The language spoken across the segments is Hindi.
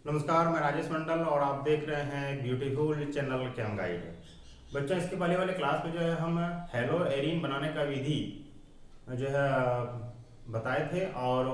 नमस्कार, मैं राजेश मंडल और आप देख रहे हैं ब्यूटीफुल चैनल कैम गाइड। बच्चों, इसके पहले वाले क्लास में जो है हम हेलो एरीन बनाने का विधि जो है बताए थे और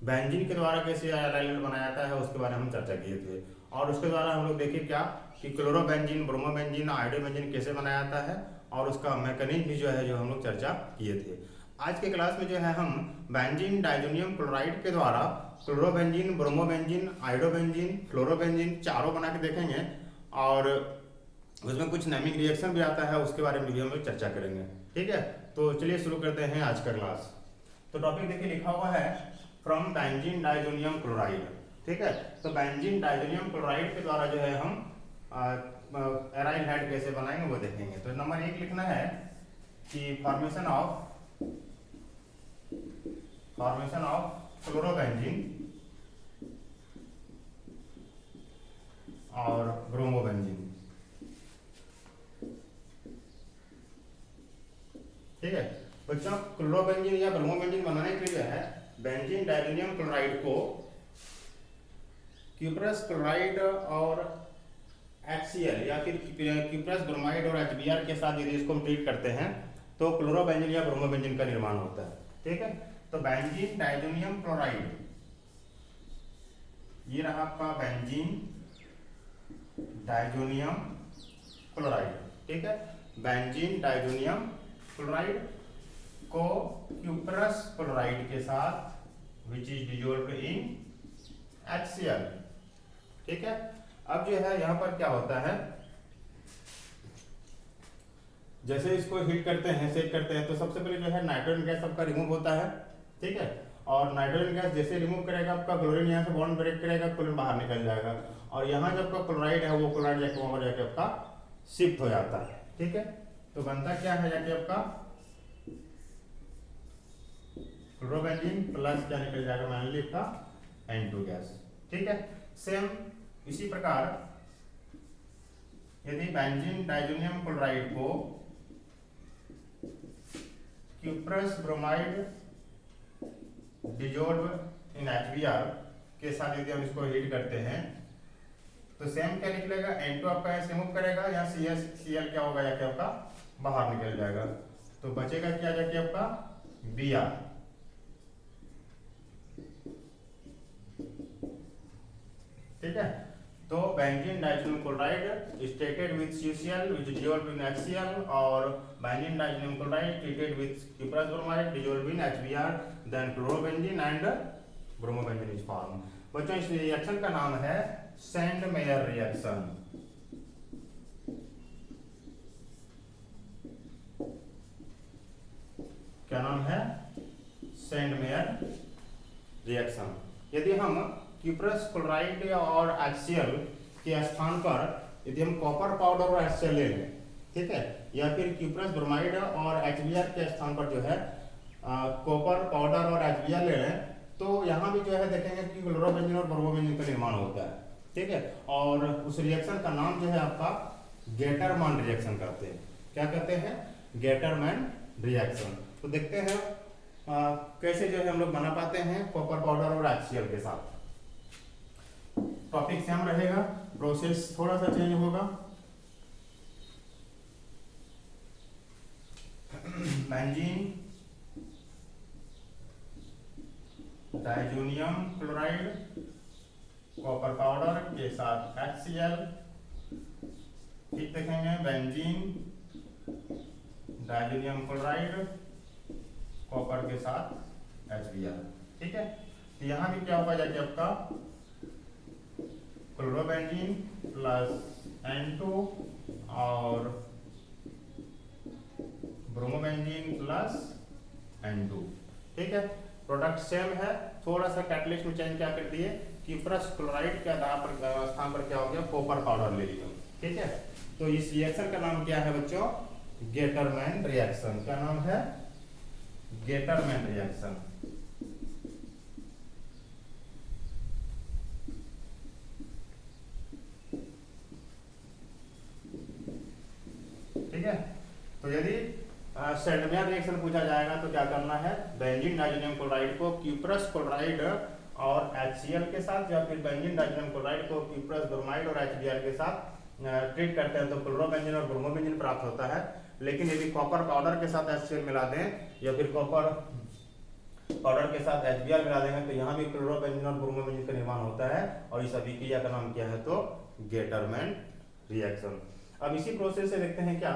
बेंजीन के द्वारा कैसे एलाइनमेंट बनाया जाता है उसके बारे में हम चर्चा किए थे। और उसके द्वारा हम लोग देखे क्या कि क्लोरोबेंजीन, ब्रोमोबेंजीन, आयोडोबेंजीन कैसे बनाया जाता है और उसका मैकेनिज्म भी जो हम लोग चर्चा किए थे। आज के क्लास में जो है हम बेंजीन डाइजोनियम क्लोराइड के द्वारा क्लोरोबेंजीन, ब्रोमोबेंजीन, आयोडोबेंजीन, फ्लोरोबेंजीन चारों बना के देखेंगे और उसमें कुछ नेमिंग रिएक्शन भी आता है, उसके बारे में भी हम लोग चर्चा करेंगे। ठीक है, तो चलिए शुरू करते हैं आज का क्लास। तो टॉपिक देखिए लिखा हुआ है फ्रॉम बेंजीन डाइजोनियम क्लोराइड। ठीक है, तो बेंजीन डाइजोनियम क्लोराइड के द्वारा जो है हम एराइल हेड कैसे बनाएंगे वो देखेंगे। तो नंबर 1 लिखना है कि फॉर्मेशन ऑफ क्लोरोबेंजीन और ब्रोमोबेंजीन। ठीक है बच्चों, क्लोरोबेंजीन या ब्रोमोबेंजीन बनाने के लिए है बेंजीन डाइजोनियम क्लोराइड को क्यूप्रस क्लोराइड और HCl या फिर क्यूप्रस ब्रोमाइड और HBr के साथ यदि इसको हम ट्रीट करते हैं तो क्लोरोबेंजीन या ब्रोमोबेंजीन का निर्माण होता है। ठीक है, तो बेंजीन डाइजोनियम क्लोराइड, ये रहा आपका बेंजीन डाइजोनियम क्लोराइड। ठीक है, बेंजीन डाइजोनियम क्लोराइड को क्यूप्रस क्लोराइड के साथ which is dissolved in HCl। ठीक है, अब जो है यहाँ पर क्या होता है, जैसे इसको हीट करते हैं, सेक करते हैं, तो सबसे पहले जो है नाइट्रोजन गैस आपका रिमूव होता है। ठीक है, और नाइट्रोजन गैस जैसे रिमूव करेगा आपका क्लोरीन यहाँ से बॉन्ड ब्रेक करेगा, क्लोरीन बाहर निकल जाएगा और यहाँ जो आपका क्लोराइड है वो क्लोराइड जाके वहां पर जाके आपका शिफ्ट हो जाता है। ठीक है, तो बनता क्या है जाके आपका क्लोरोबेंजीन प्लस क्या निकल जाएगा मैनली आपका N2 गैस। ठीक है, सेम इसी प्रकार यदि बेंजीन डाइजोनियम क्लोराइड को cuprous bromide dissolve in HBr के साथ यदि हम इसको हीट करते हैं तो सेम क्या निकलेगा, N2 आपका ऐसे रिमूव करेगा, यहाँ Cl क्या होगा जाके आपका बाहर निकल जाएगा, तो बचेगा क्या जाके आपका Br। ठीक है, तो benzene diazonium chloride stated with CuCl which dissolved in HCl और benzene diazonium chloride treated with cuprous bromide dissolved in HBr, then chlorobenzene and bromobenzene is formed। बच्चों, इस रिएक्शन का नाम है सैंडमेयर रिएक्शन। क्या नाम है? Sandmeyer reaction. यदि हम क्यूप्रस क्लोराइड और HCl के स्थान पर यदि हम कॉपर पाउडर और HCl ले लें, ठीक है, या फिर क्यूप्रस ब्रोमाइड और HBr के स्थान पर जो है कॉपर पाउडर और HBr ले लें, तो यहाँ भी जो है देखेंगे कि क्लोरोबेंजीन और ब्रोमोबेंजीन का निर्माण होता है। ठीक है, और उस रिएक्शन का नाम जो है आपका गेटरमैन रिएक्शन करते हैं। क्या कहते हैं? Gattermann reaction. तो देखते हैं कैसे जो है हम लोग बना पाते हैं कॉपर पाउडर और HCl के साथ। टॉपिक सेम रहेगा, प्रोसेस थोड़ा सा चेंज होगा। Benzene diazonium chloride copper powder के साथ HCl, ठीक देखेंगे बेंजीन डाइजोनियम क्लोराइड कॉपर के साथ HBr। ठीक है, तो यहाँ भी क्या होगा जाके आपका क्लोरोबेंजीन प्लस N2 और ब्रोमोबेंजीन प्लस N2। ठीक है, प्रोडक्ट सेम है, थोड़ा सा कैटलिस्ट में चेंज क्या कर दिए, क्यूप्रस क्लोराइड के आधार पर स्थान पर क्या हो गया, कॉपर पाउडर ले लिया। ठीक है, तो इस रिएक्शन का नाम क्या है बच्चों? Gattermann reaction. क्या नाम है? Gattermann reaction. ठीक है, तो यदि सैंडमेयर रिएक्शन पूछा जाएगा तो क्या करना है, बेंजीन डाइजोनियम क्लोराइड को क्यूप्रस क्लोराइड और HCl के साथ, या फिर बेंजीन डाइजोनियम क्लोराइड को क्यूप्रस ब्रोमाइड और HBr के साथ ट्रीट करते हैं तो क्लोरोबेंजीन और ब्रोमोबेंजीन प्राप्त होता है। लेकिन यदि कॉपर पाउडर के साथ HCl मिला दें या फिर कॉपर पाउडर के साथ HBr मिला देंगे तो यहाँ भी क्लोरोबेंजीन और ब्रोमोबेंजीन का निर्माण होता है, और इस अभिक्रिया का नाम क्या है तो गेटरमैन रिएक्शन। अब इसी प्रोसेस से देखते हैं क्या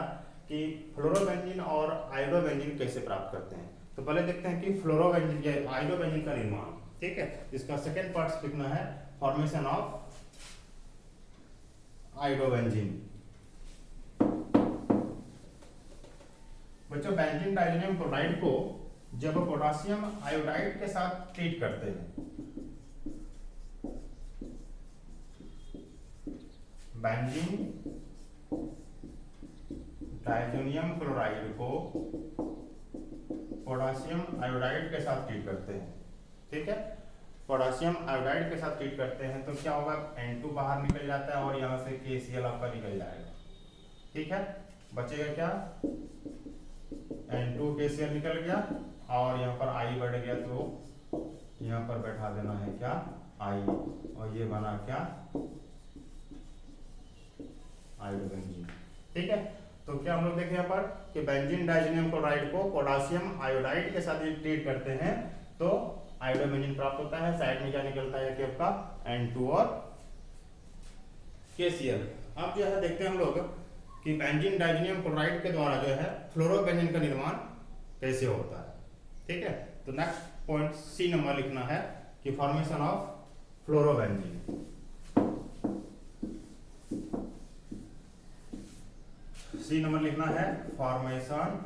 कि फ्लोरोबेंजीन और आयोडोबेंजीन कैसे प्राप्त करते हैं। तो पहले देखते हैं कि फ्लोरोबेंजीन या आयोडोबेंजीन का निर्माण, ठीक है। इसका सेकेंड पार्ट लिखना है फॉर्मेशन ऑफ आयोडोबेंजीन। बच्चों बेंजीन डाइजोनियम क्लोराइड को जब पोटासियम आयोडाइड के साथ ट्रीट करते हैं, बेंजीन डाइजोनियम क्लोराइड को पोटासियम आयोडाइड के साथ ट्रीट करते हैं, ठीक है। पोटासियम आयोडाइड के साथ ट्रीट करते हैं तो क्या होगा, N2 बाहर निकल जाता है और यहाँ से KCl आपका निकल जाएगा, ठीक है। बचेगा क्या, N2 KCl निकल गया और यहाँ पर I बढ़ गया तो यहाँ पर बैठा देना है क्या I, और ये बना क्या आयोडोबेंजीन, ठीक है। तो क्या हम लोग देखें यहाँ पर कि बेंजीन डाइजोनियम क्लोराइड को पोटासियम आयोडाइड के साथ ट्रीट करते हैं तो आयोडोबेंजीन प्राप्त होता है। साइड में क्या निकलता है कि आपका N2 और KCl। अब जो है देखते हैं हम लोग कि बेंजीन डाइजोनियम क्लोराइड के द्वारा जो है फ्लोरोबेंजीन का निर्माण कैसे होता है, ठीक है। तो नेक्स्ट पॉइंट C नंबर लिखना है कि formation of fluorobenzene. C number लिखना है फॉर्मेशन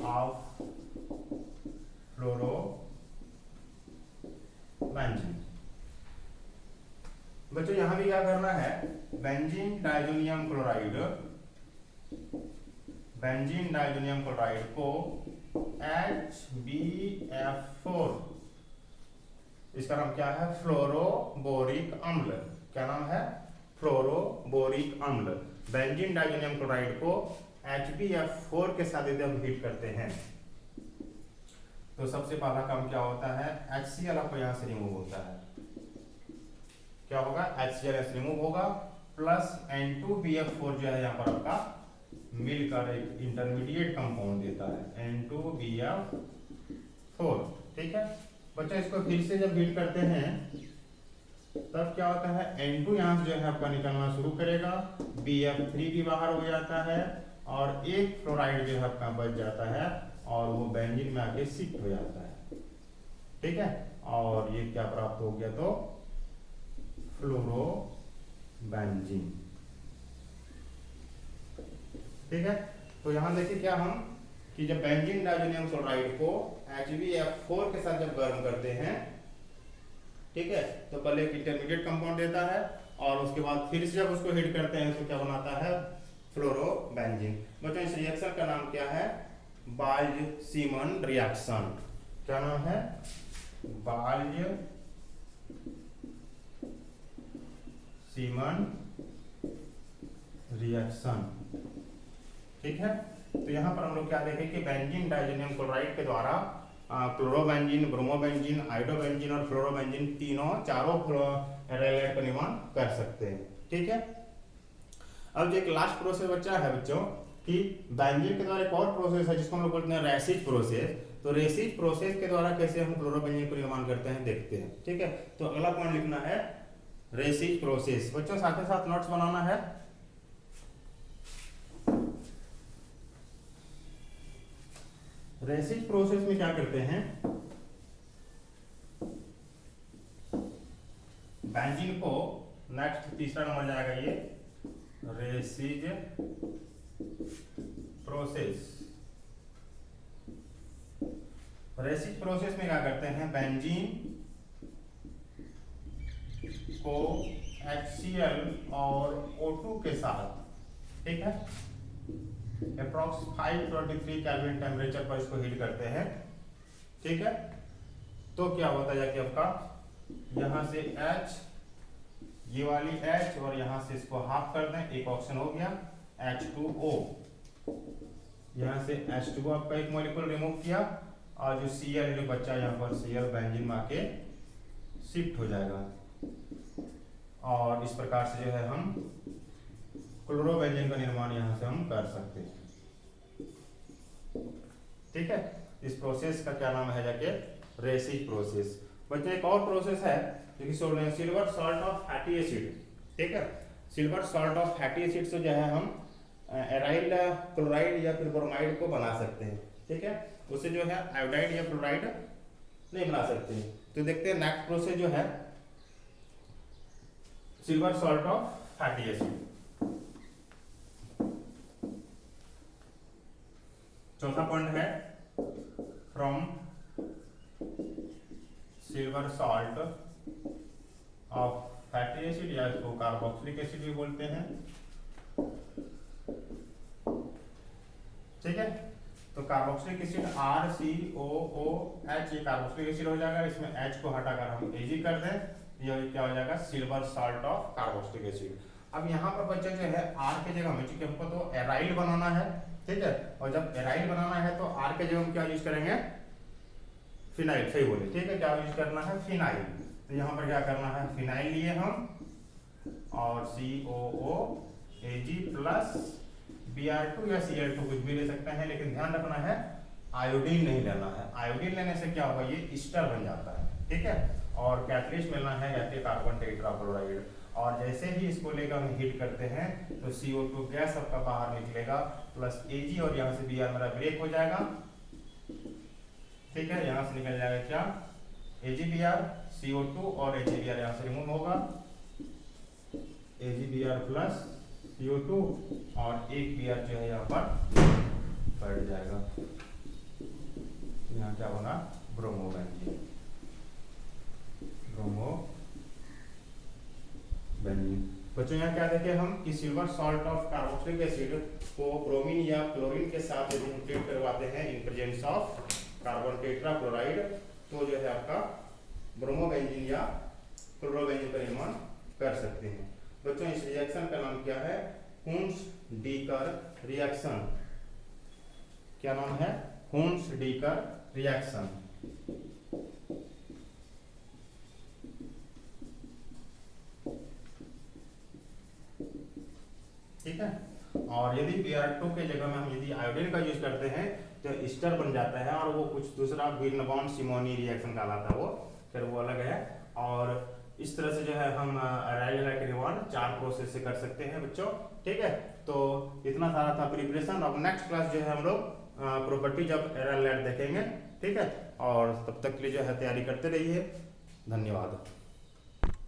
ऑफ फ्लोरोबेंजीन। बच्चों यहां भी क्या करना है, बेंजीन डाइजोनियम क्लोराइड को HbF4, इसका नाम क्या है फ्लोरोबोरिक अम्ल। क्या नाम है, फ्लोरोबोरिक अम्ल। बेंजीन डाइजोनियम क्लोराइड को HbF4 के साथ यदि हम हीट करते हैं तो सबसे पहला काम क्या होता है, HCl आपको यहां से रिमूव होता है। क्या होगा, HCl रिमूव होगा प्लस N2BF4 जो है यहाँ पर आपका मिलकर एक इंटरमीडिएट कंपाउंड देता है N2BF4, ठीक है। बच्चा इसको फिर से जब हीट करते हैं तब क्या होता है, N2 यहाँ से जो है आपका निकलना शुरू करेगा, BF3 भी बाहर हो जाता है और एक फ्लोराइड जो है आपका बच जाता है और वो बेंजीन में आके शिफ्ट हो जाता है, ठीक है। और ये क्या प्राप्त हो गया तो फ्लोरोबेंजीन, ठीक है। तो यहां देखिए क्या हम कि जब बेंजीन डाइजोनियम क्लोराइड को HbF4 के साथ जब गर्म करते हैं, ठीक है, तो पहले एक इंटरमीडिएट कंपाउंड देता है और उसके बाद फिर से जब उसको हीट करते हैं तो क्या बनाता है फ्लोरोबेंजीन। बच्चों इस रिएक्शन का नाम क्या है, बाल्ज-सीमन रिएक्शन। क्या नाम है, बाल्ज-सीमन रिएक्शन, ठीक है। तो यहाँ पर हम लोग क्या देखें कि बेंजीन डाइजोनियम क्लोराइड के द्वारा क्लोरोबेंजीन, ब्रोमोबेंजीन, आयोडोबेंजीन और फ्लोरोबेंजीन चारों हैलाइड का निर्माण कर सकते हैं, ठीक है। अब जो एक लास्ट प्रोसेस बच्चा है बच्चों कि बेंजीन के द्वारा एक और प्रोसेस है जिसको हम लोग बोलते हैं रेसिज प्रोसेस। तो रेसिज प्रोसेस के द्वारा कैसे हम क्लोरोबेंजीन को निर्माण करते हैं देखते हैं, ठीक है। तो अगला पॉइंट लिखना है रेसिज प्रोसेस। बच्चों साथ ही साथ नोट्स बनाना है। रेसिज प्रोसेस में क्या करते हैं, बेंजीन को नेक्स्ट तीसरा नंबर जाएगा ये रेसिज प्रोसेस। रेसिज प्रोसेस में क्या करते हैं, बेंजीन को HCl और O2 के साथ, ठीक है, अप्रॉक्स 523 केल्विन टेम्परेचर पर इसको हीट करते हैं, ठीक है। तो क्या होता है कि आपका यहां से H, ये वाली H और यहां से इसको हाफ कर दें, एक ऑप्शन हो गया H2O। यहां से H2O आपका एक मॉलिक्यूल रिमूव किया और जो Cl जो बच्चा यहाँ पर Cl बेंजीन में आके शिफ्ट हो जाएगा और इस प्रकार से जो है हम क्लोरोबेंजीन का निर्माण यहाँ से हम कर सकते हैं। ठीक है, इस प्रोसेस का क्या नाम है जाके रेसिक प्रोसेस। बच्चों एक और प्रोसेस है जो कि silver salt of fatty acid. ठीक है, silver salt of fatty acid से जो है हम एराइल क्लोराइड या फिर ब्रोमाइड को बना सकते हैं। ठीक है, उससे जो है आयोडाइड या फ्लोराइड नहीं बना सकते। तो देखते हैं नेक्स्ट प्रोसेस जो है silver salt of fatty acid. चौथा पॉइंट है from silver salt of fatty acid या इसको कार्बोक्सिलिक एसिड भी बोलते हैं। ठीक है, तो कार्बोक्सिलिक एसिड RCOOH ये कार्बोक्सिलिक एसिड हो जाएगा। इसमें H को हटाकर हम Ag कर दें, ये क्या हो जाएगा silver salt of carboxylic acid. अब यहाँ पर बच्चे जो है R के जगह में, चूंकि हमको तो एराइल बनाना है, ठीक है, और जब एराइल बनाना है तो R के जगह हम क्या यूज करेंगे, फिनाइल। सही बोले, ठीक है, क्या यूज करना है, फिनाइल। तो यहाँ पर क्या करना है, फिनाइल लिए हम और COOAg प्लस Br2 या Cl2 कुछ भी ले सकते हैं, लेकिन ध्यान रखना है आयोडीन नहीं लेना है। आयोडीन लेने से क्या होगा, ये ईस्टर बन जाता है। ठीक है, और कैटलिस्ट मिलना है या फिर कार्बन टेट्राक्लोराइड। और जैसे ही इसको लेकर हम हीट करते हैं तो CO2 गैस आपका बाहर निकलेगा प्लस Ag और यहाँ से Br मेरा ब्रेक हो जाएगा। ठीक है, यहाँ से निकल जाएगा क्या, AgBr, CO2 और AgBr यहाँ से रिमूव होगा, AgBr प्लस CO2 और एक Br जो है यहाँ पर बढ़ जाएगा। यहाँ क्या होगा, ब्रोमोबेंजीन। बच्चों यहाँ क्या देखे हम कि silver salt of carboxylic acid को ब्रोमीन या क्लोरीन के साथ यदि हम ट्रीट करवाते हैं in presence of carbon tetrachloride तो जो है आपका ब्रोमोबेंजीन या क्लोरोबेंजीन का निर्माण कर सकते हैं। बच्चों इस रिएक्शन का नाम क्या है, हुन्स-डीकर रिएक्शन। क्या नाम है, हुन्स-डीकर रिएक्शन। ठीक है, और यदि Br2 के जगह में हम यदि आयोडीन का यूज करते हैं तो ईस्टर बन जाता है और वो कुछ दूसरा विल्सन-सिमोनी रिएक्शन कहलाता है, वो फिर वो अलग है। और इस तरह से जो है हम एराइल का निर्माण 4 प्रोसेस से कर सकते हैं बच्चों। ठीक है, तो इतना सारा था प्रिपरेशन। अब नेक्स्ट क्लास जो है हम लोग प्रॉपर्टीज ऑफ एराइल देखेंगे। ठीक है, और तब तक के लिए जो है तैयारी करते रहिए। धन्यवाद।